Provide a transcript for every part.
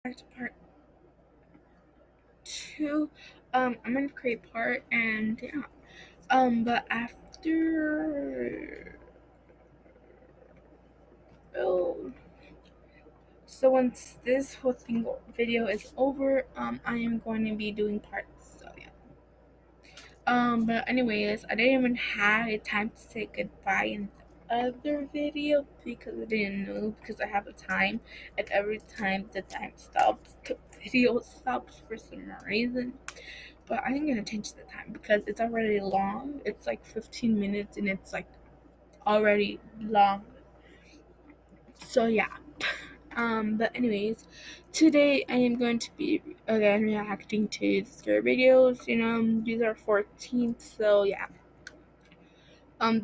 back to part two. I'm gonna create part and yeah. But after oh, so once this whole thing video is over, I am going to be doing parts. So yeah. But anyways, I didn't even have time to say goodbye in the other video because I didn't know because I have a time, and every time the time stops, the video stops for some reason. But I'm gonna change the time because it's already long. It's like 15 minutes and it's like already long. So yeah. But anyways, today I am going to be again reacting to the scary videos. These are 14th, so yeah.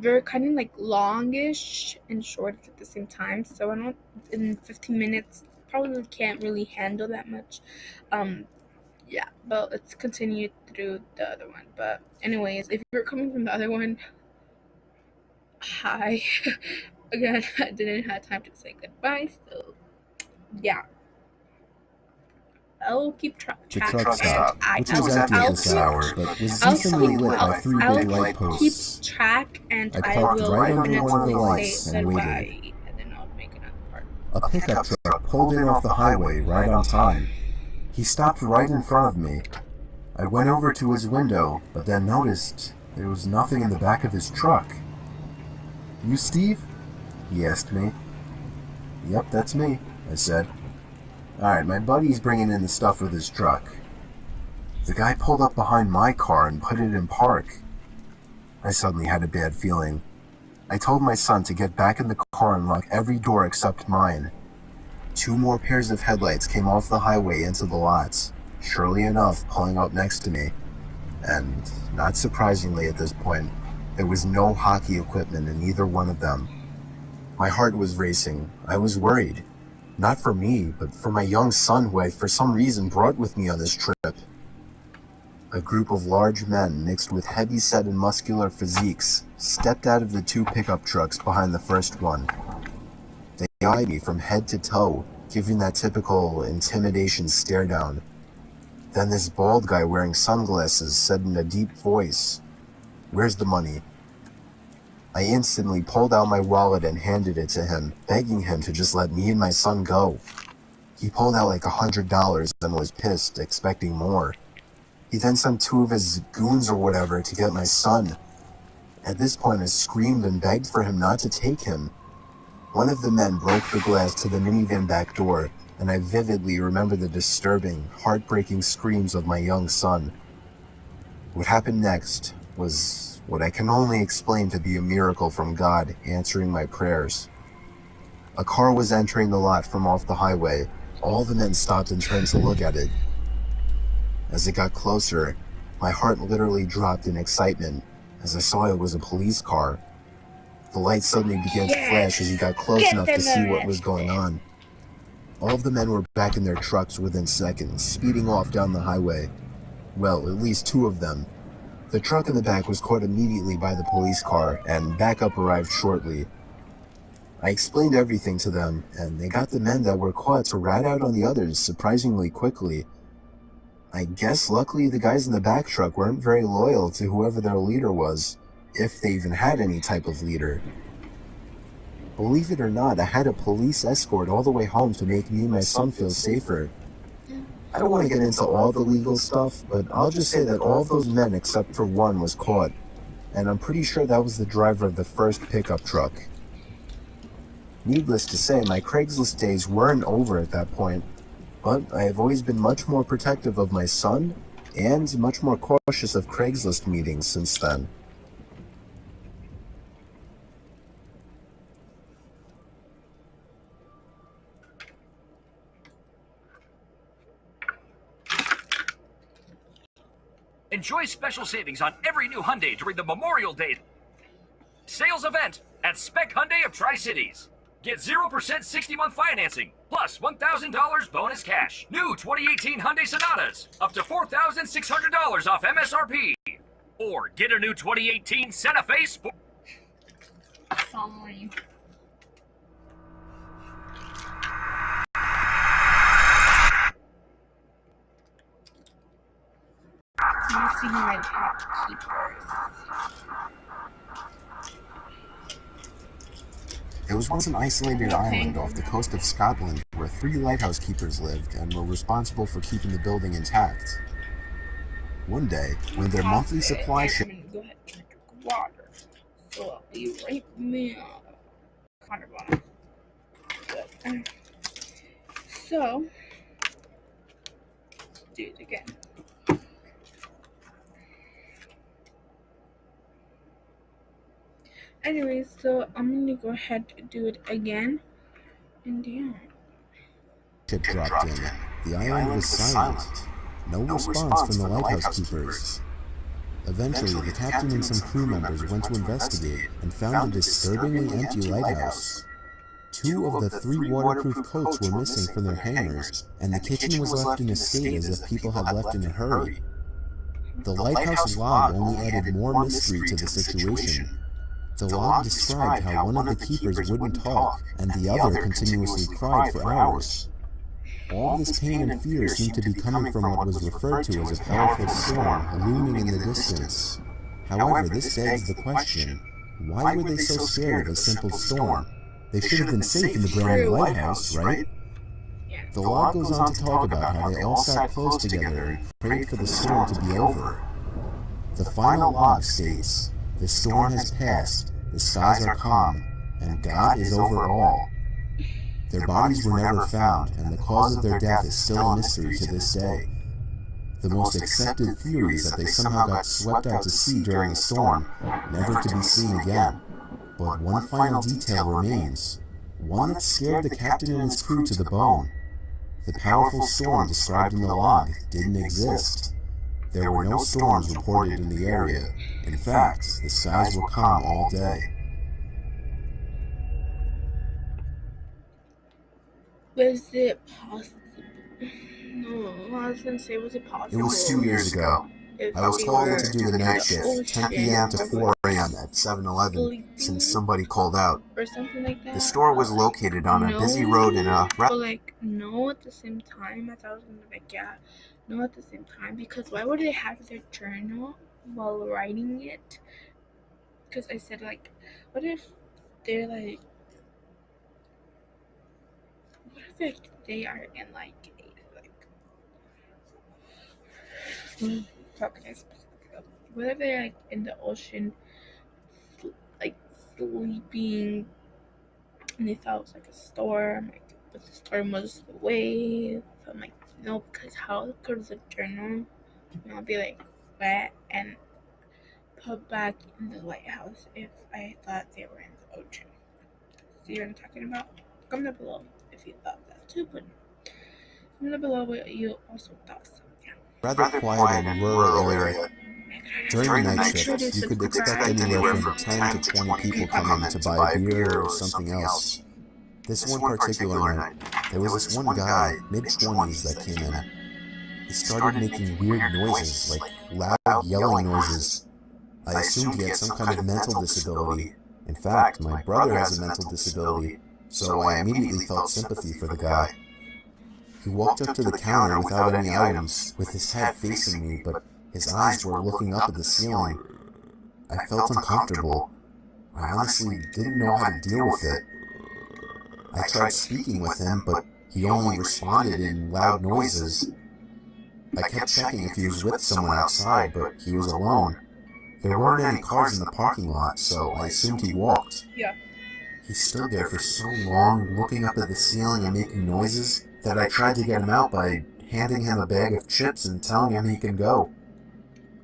They're kind of like longish and short at the same time. So I don't in 15 minutes probably can't really handle that much. Yeah, but let's continue through the other one. But anyways, if you're coming from the other one, hi. Again, I didn't have time to say goodbye, so yeah. I'll keep track. The truck stop, which was empty at this hour, but was decently lit by three big light posts. Keep track, and I parked right under one of the lights and waited. And then I'll make another part. A pickup truck pulled in off the highway right on time. He stopped right in front of me. I went over to his window, but then noticed there was nothing in the back of his truck. "You Steve?" he asked me. "Yep, that's me," I said. "Alright, my buddy's bringing in the stuff with his truck." The guy pulled up behind my car and put it in park. I suddenly had a bad feeling. I told my son to get back in the car and lock every door except mine. 2 more pairs of headlights came off the highway into the lots, surely enough pulling up next to me. And, not surprisingly at this point, there was no hockey equipment in either one of them. My heart was racing. I was worried. Not for me, but for my young son who I for some reason brought with me on this trip. A group of large men mixed with heavy-set and muscular physiques stepped out of the 2 pickup trucks behind the first one. They eyed me from head to toe, giving that typical intimidation stare down. Then this bald guy wearing sunglasses said in a deep voice, "Where's the money?" I instantly pulled out my wallet and handed it to him, begging him to just let me and my son go. He pulled out like $100 and was pissed, expecting more. He then sent 2 of his goons or whatever to get my son. At this point, I screamed and begged for him not to take him. One of the men broke the glass to the minivan back door, and I vividly remember the disturbing, heartbreaking screams of my young son. What happened next was what I can only explain to be a miracle from God answering my prayers. A car was entering the lot from off the highway. All the men stopped and turned to look at it. As it got closer, my heart literally dropped in excitement as I saw it was a police car. The lights suddenly began to flash as he got close enough to see what was going on. All of the men were back in their trucks within seconds, speeding off down the highway. Well, at least 2 of them. The truck in the back was caught immediately by the police car, and backup arrived shortly. I explained everything to them, and they got the men that were caught to rat out on the others surprisingly quickly. I guess luckily the guys in the back truck weren't very loyal to whoever their leader was, if they even had any type of leader. Believe it or not, I had a police escort all the way home to make me and my son feel safer. I don't want to get into all the legal stuff, but I'll just say that all of those men except for one was caught, and I'm pretty sure that was the driver of the first pickup truck. Needless to say, my Craigslist days weren't over at that point, but I have always been much more protective of my son, and much more cautious of Craigslist meetings since then. Enjoy special savings on every new Hyundai during the Memorial Day sales event at Spec Hyundai of Tri-Cities. Get 0% 60-month financing, plus $1,000 bonus cash. New 2018 Hyundai Sonatas, up to $4,600 off MSRP. Or get a new 2018 Santa Fe Sport. missing lighthouse keepers. It was once an isolated island off the coast of Scotland where 3 lighthouse keepers lived and were responsible for keeping the building intact. One day, when their monthly supply I'm gonna go ahead and drink water. So I'll be right now. Water bottle. Good. So, let's do it again. Anyways, so I'm gonna go ahead and do it again. And yeah. ship dropped in. The island was silent. No response from the lighthouse keepers. Eventually, the captain and some crew members went to investigate and found a disturbingly empty lighthouse. 2 of the 3 waterproof coats were missing from their hangars, and the kitchen was left in a state as if people had left in a hurry. The lighthouse log only added more mystery to the situation. The log described how one of the keepers wouldn't talk, and the other continuously cried for hours. All this pain and fear seemed to be coming from what was referred to as a powerful storm looming in the distance. However, this begs the question, why were they so scared of a simple storm? They should have been safe in the brand new lighthouse, right? The log goes on to talk about how they all sat close together and prayed for the storm to be over. The final log states, "The storm has passed, the skies are calm, and God is over all." Their bodies were never found, and the cause of their death is still a mystery to this day. The most accepted theory is that they somehow got swept out to sea during the storm, never to be seen again. But one final detail remains, one that scared the captain and his crew to the bone. The powerful storm described in the log didn't exist. There were no storms reported in the area. In fact, the skies were calm all day. Was it possible? No, I was gonna say, was it possible? It was 2 years ago. I was told to do the night shift, 10 p.m. to 4 a.m. at 7-Eleven, since somebody called out. Or something like that. The store was located on a busy road in a... But like, no at the same time. I thought I was gonna be like, yeah, no at the same time. Because why would they have their journal while writing it? Because I said, like, what if they're like, what if they are in like how can I specifically? What if they're like in the ocean, like sleeping, and they thought it was like a storm, like, but the storm was the wave. I'm like, no, because how could the journal, be like wet and put back in the lighthouse if I thought they were in the ocean? See what I'm talking about? Comment below if you thought that too, but comment below what you also thought. So, yeah. Rather quiet and rural area. During the night shift, you could expect anywhere from 10 to 20 people coming to buy beer or something else. This one particular night, there was this one guy, mid-20s, that came in. He started making weird noises, like loud yelling noises. I assumed he had some kind of mental disability. In fact, my brother has a mental disability, so I immediately felt sympathy for the guy. He walked up to the counter without any items, with his head facing me, but his eyes were looking up at the ceiling. I felt uncomfortable. I honestly didn't know how to deal with it. I tried speaking with him, but he only responded in loud noises. I kept checking if he was with someone outside, but he was alone. There weren't any cars in the parking lot, so I assumed he walked. Yeah. He stood there for so long, looking up at the ceiling and making noises, that I tried to get him out by handing him a bag of chips and telling him he can go.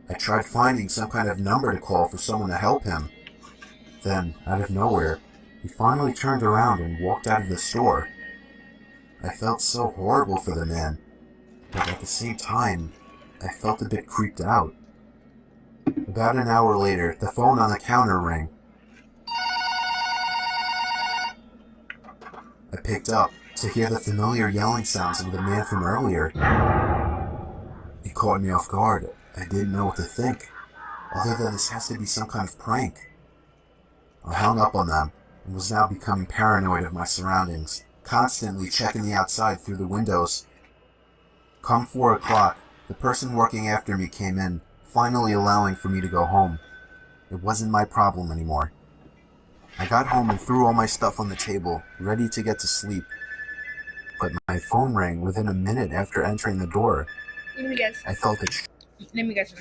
I tried finding some kind of number to call for someone to help him. Then, out of nowhere, he finally turned around and walked out of the store. I felt so horrible for the man, but at the same time, I felt a bit creeped out. About an hour later, the phone on the counter rang. I picked up to hear the familiar yelling sounds of the man from earlier. It caught me off guard. I didn't know what to think, other than this has to be some kind of prank. I hung up on them and was now becoming paranoid of my surroundings, constantly checking the outside through the windows. Come 4 o'clock, the person working after me came in, finally allowing for me to go home. It wasn't my problem anymore. I got home and threw all my stuff on the table, ready to get to sleep. But my phone rang within a minute after entering the door. Let me guess. I felt a Let me guess.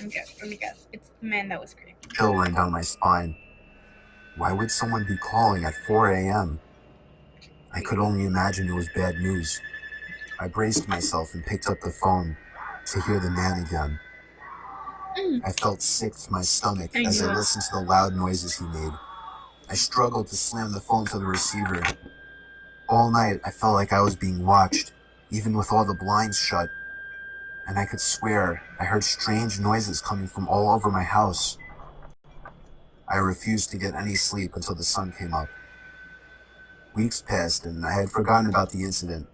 It's the man that was screaming. chill ran down my spine. Why would someone be calling at 4 a.m.? I could only imagine it was bad news. I braced myself and picked up the phone to hear the man again. I felt sick to my stomach as I listened to the loud noises he made. I struggled to slam the phone to the receiver. All night, I felt like I was being watched, even with all the blinds shut. And I could swear I heard strange noises coming from all over my house. I refused to get any sleep until the sun came up. Weeks passed and I had forgotten about the incident,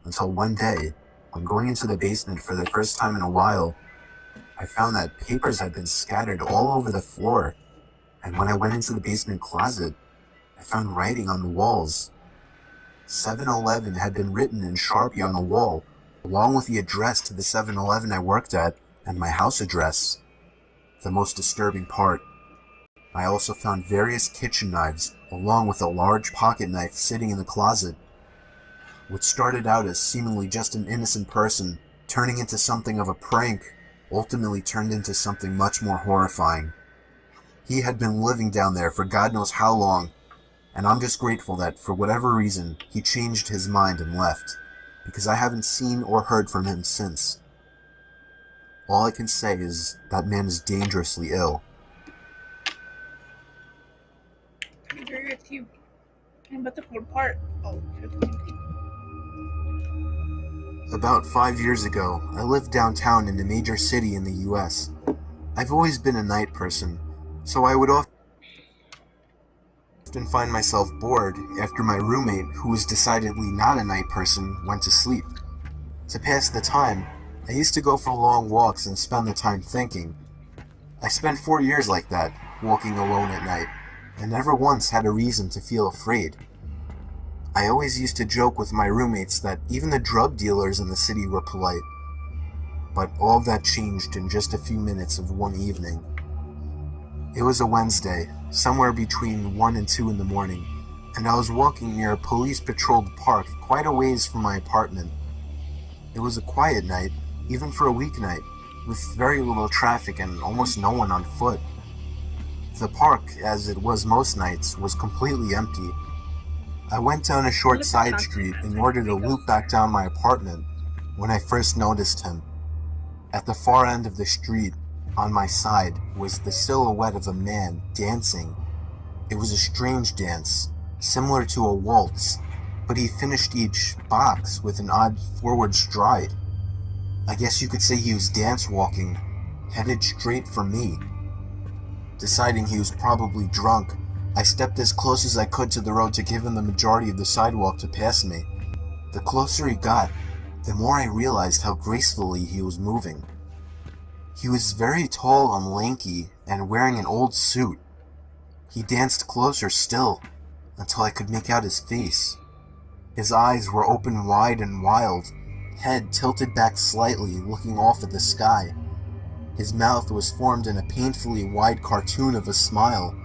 until one day, when going into the basement for the first time in a while, I found that papers had been scattered all over the floor, and when I went into the basement closet, I found writing on the walls. 7-Eleven had been written in Sharpie on the wall, along with the address to the 7-Eleven I worked at and my house address. The most disturbing part, I also found various kitchen knives, along with a large pocket knife sitting in the closet. What started out as seemingly just an innocent person turning into something of a prank ultimately turned into something much more horrifying. He had been living down there for God knows how long, and I'm just grateful that, for whatever reason, he changed his mind and left, because I haven't seen or heard from him since. All I can say is that man is dangerously ill. I agree with you. And but the cold part. Oh, About 5 years ago, I lived downtown in a major city in the US. I've always been a night person, so I would often find myself bored after my roommate, who was decidedly not a night person, went to sleep. To pass the time, I used to go for long walks and spend the time thinking. I spent 4 years like that, walking alone at night, and never once had a reason to feel afraid. I always used to joke with my roommates that even the drug dealers in the city were polite. But all of that changed in just a few minutes of one evening. It was a Wednesday, somewhere between 1 and 2 in the morning, and I was walking near a police-patrolled park quite a ways from my apartment. It was a quiet night, even for a weeknight, with very little traffic and almost no one on foot. The park, as it was most nights, was completely empty. I went down a short side street in order to loop back down my apartment when I first noticed him. At the far end of the street, on my side, was the silhouette of a man dancing. It was a strange dance, similar to a waltz, but he finished each box with an odd forward stride. I guess you could say he was dance walking, headed straight for me. Deciding he was probably drunk, I stepped as close as I could to the road to give him the majority of the sidewalk to pass me. The closer he got, the more I realized how gracefully he was moving. He was very tall and lanky and wearing an old suit. He danced closer still, until I could make out his face. His eyes were open wide and wild, head tilted back slightly, looking off at the sky. His mouth was formed in a painfully wide cartoon of a smile.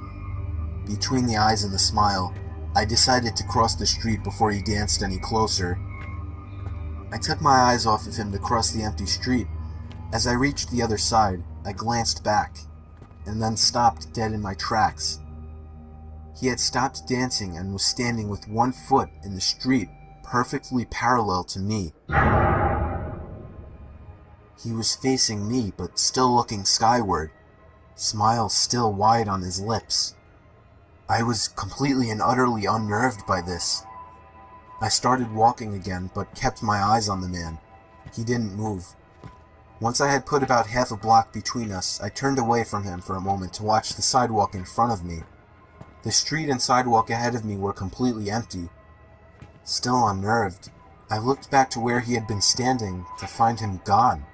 Between the eyes and the smile, I decided to cross the street before he danced any closer. I took my eyes off of him to cross the empty street. As I reached the other side, I glanced back, and then stopped dead in my tracks. He had stopped dancing and was standing with one foot in the street, perfectly parallel to me. He was facing me, but still looking skyward, smile still wide on his lips. I was completely and utterly unnerved by this. I started walking again, but kept my eyes on the man. He didn't move. Once I had put about half a block between us, I turned away from him for a moment to watch the sidewalk in front of me. The street and sidewalk ahead of me were completely empty. Still unnerved, I looked back to where he had been standing to find him gone.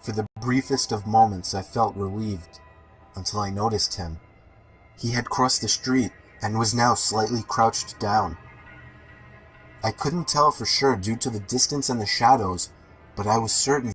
For the briefest of moments I felt relieved, until I noticed him. He had crossed the street and was now slightly crouched down. I couldn't tell for sure due to the distance and the shadows, but I was certain